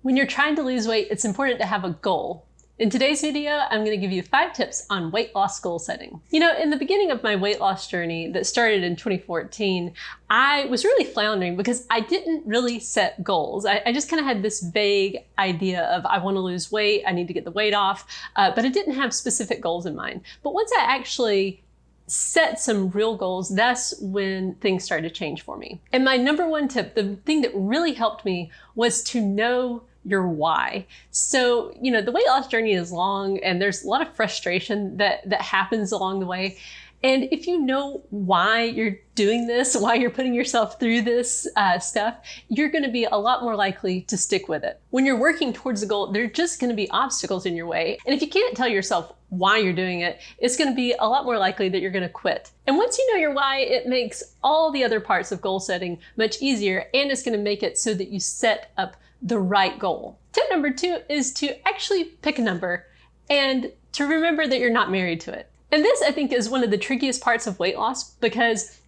When you're trying to lose weight, it's important to have a goal. In today's video, I'm going to give you 5 tips on weight loss goal setting. You know, in the beginning of my weight loss journey that started in 2014, I was really floundering because I didn't really set goals. I just kind of had this vague idea of I want to lose weight, I need to get the weight off, but I didn't have specific goals in mind. But once I actually set some real goals, that's when things started to change for me. And my number one tip, the thing that really helped me, was to know your why. So, you know, the weight loss journey is long and there's a lot of frustration that happens along the way. And if you know why you're doing this, why you're putting yourself through this stuff, you're going to be a lot more likely to stick with it. When you're working towards a goal, there are just going to be obstacles in your way. And if you can't tell yourself why you're doing it, it's going to be a lot more likely that you're going to quit. And once you know your why, it makes all the other parts of goal setting much easier, and it's going to make it so that you set up the right goal. Tip number 2 is to actually pick a number and to remember that you're not married to it. And this, I think, is one of the trickiest parts of weight loss because,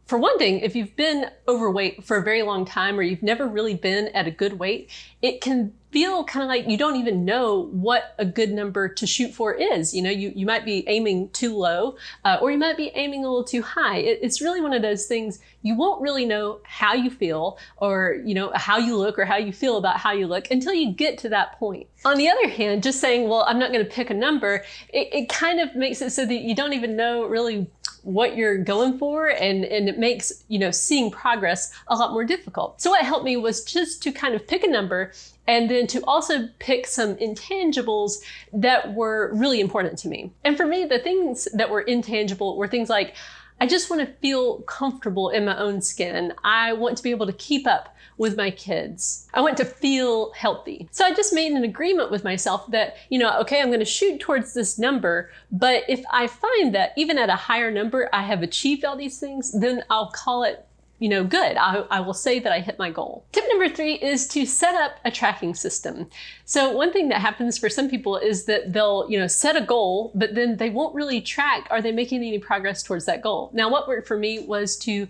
for one thing, if you've been overweight for a very long time or you've never really been at a good weight, it can feel kind of like you don't even know what a good number to shoot for is. You know, you might be aiming too low or you might be aiming a little too high. It's really one of those things you won't really know how you feel or, you know, how you look or how you feel about how you look until you get to that point. On the other hand, just saying, well, I'm not going to pick a number, it kind of makes it so that you don't even know really what you're going for, and it makes, you know, seeing progress a lot more difficult. So what helped me was just to kind of pick a number and then to also pick some intangibles that were really important to me. And for me, the things that were intangible were things like, I just want to feel comfortable in my own skin. I want to be able to keep up with my kids. I want to feel healthy. So I just made an agreement with myself that, you know, okay, I'm going to shoot towards this number, but if I find that even at a higher number, I have achieved all these things, then I'll call it, you know, good. I will say that I hit my goal. Tip number 3 is to set up a tracking system. So one thing that happens for some people is that they'll, you know, set a goal, but then they won't really track, are they making any progress towards that goal? Now, what worked for me was to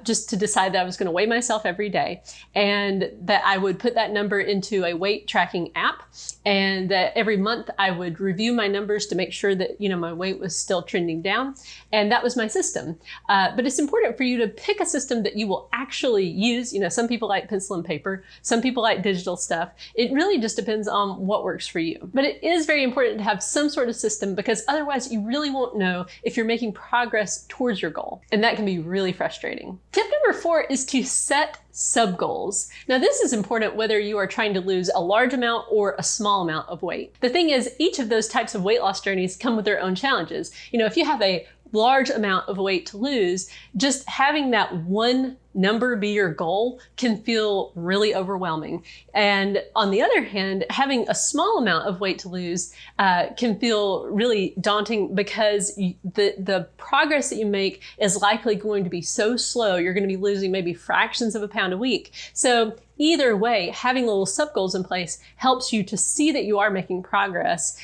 just to decide that I was going to weigh myself every day and that I would put that number into a weight tracking app, and that every month I would review my numbers to make sure that, you know, my weight was still trending down. And that was my system. But it's important for you to pick a system that you will actually use. You know, some people like pencil and paper, some people like digital stuff. It really just depends on what works for you. But it is very important to have some sort of system because otherwise you really won't know if you're making progress towards your goal. And that can be really frustrating. Tip number 4 is to set sub-goals. Now, this is important whether you are trying to lose a large amount or a small amount of weight. The thing is, each of those types of weight loss journeys come with their own challenges. You know, if you have a large amount of weight to lose, just having that one number be your goal can feel really overwhelming. And on the other hand, having a small amount of weight to lose can feel really daunting because the progress that you make is likely going to be so slow. You're going to be losing maybe fractions of a pound a week. So either way, having little sub-goals in place helps you to see that you are making progress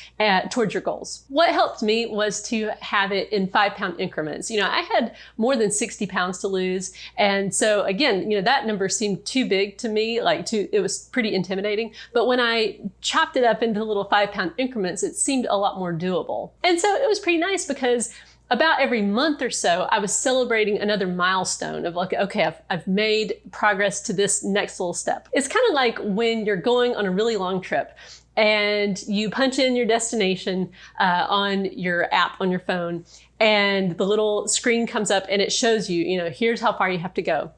towards your goals. What helped me was to have it in 5-pound increments. You know, I had more than 60 pounds to lose. And so again, you know, that number seemed too big to me, it was pretty intimidating. But when I chopped it up into little 5-pound increments, it seemed a lot more doable. And so it was pretty nice because about every month or so, I was celebrating another milestone of like, okay, I've made progress to this next little step. It's kind of like when you're going on a really long trip and you punch in your destination on your app on your phone, and the little screen comes up and it shows you, you know, here's how far you have to go.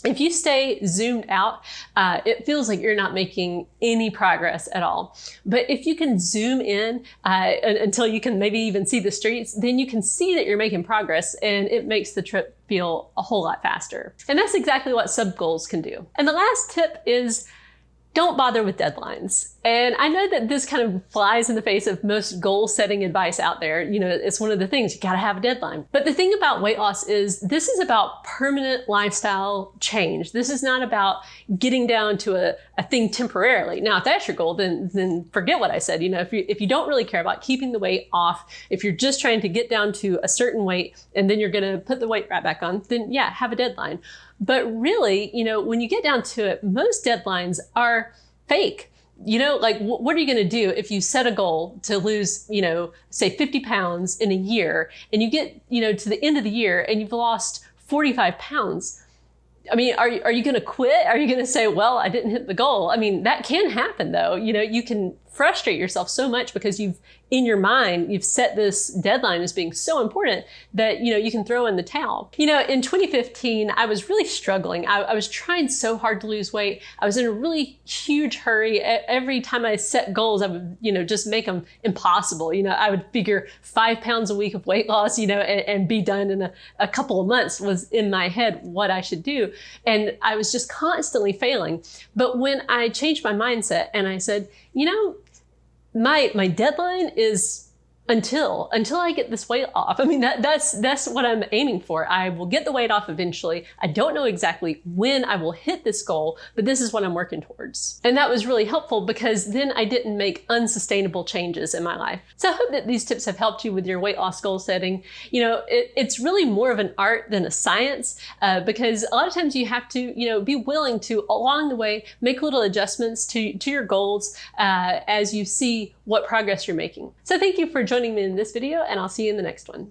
If you stay zoomed out, it feels like you're not making any progress at all. But if you can zoom in until you can maybe even see the streets, then you can see that you're making progress, and it makes the trip feel a whole lot faster. And that's exactly what sub-goals can do. And the last tip is don't bother with deadlines. And I know that this kind of flies in the face of most goal setting advice out there. You know, it's one of the things, you gotta have a deadline. But the thing about weight loss is this is about permanent lifestyle change. This is not about getting down to a thing temporarily. Now, if that's your goal, then forget what I said. You know, if you don't really care about keeping the weight off, if you're just trying to get down to a certain weight and then you're gonna put the weight right back on, then yeah, have a deadline. But really, you know, when you get down to it, most deadlines are fake. You know, like what are you going to do if you set a goal to lose, you know, say 50 pounds in a year, and you get, you know, to the end of the year and you've lost 45 pounds? I mean, are you going to quit? Are you going to say, well, I didn't hit the goal? I mean, that can happen though. You know, you can frustrate yourself so much because in your mind, you've set this deadline as being so important that, you know, you can throw in the towel. You know, in 2015, I was really struggling. I was trying so hard to lose weight. I was in a really huge hurry. Every time I set goals, I would, you know, just make them impossible. You know, I would figure 5 pounds a week of weight loss, you know, and be done in a couple of months was in my head what I should do. And I was just constantly failing. But when I changed my mindset and I said, you know, my deadline is until I get this weight off. I mean, that's what I'm aiming for. I will get the weight off eventually. I don't know exactly when I will hit this goal, but this is what I'm working towards. And that was really helpful because then I didn't make unsustainable changes in my life. So I hope that these tips have helped you with your weight loss goal setting. You know, it's really more of an art than a science because a lot of times you have to, you know, be willing to, along the way, make little adjustments to your goals as you see what progress you're making. So thank you for joining me in this video, and I'll see you in the next one.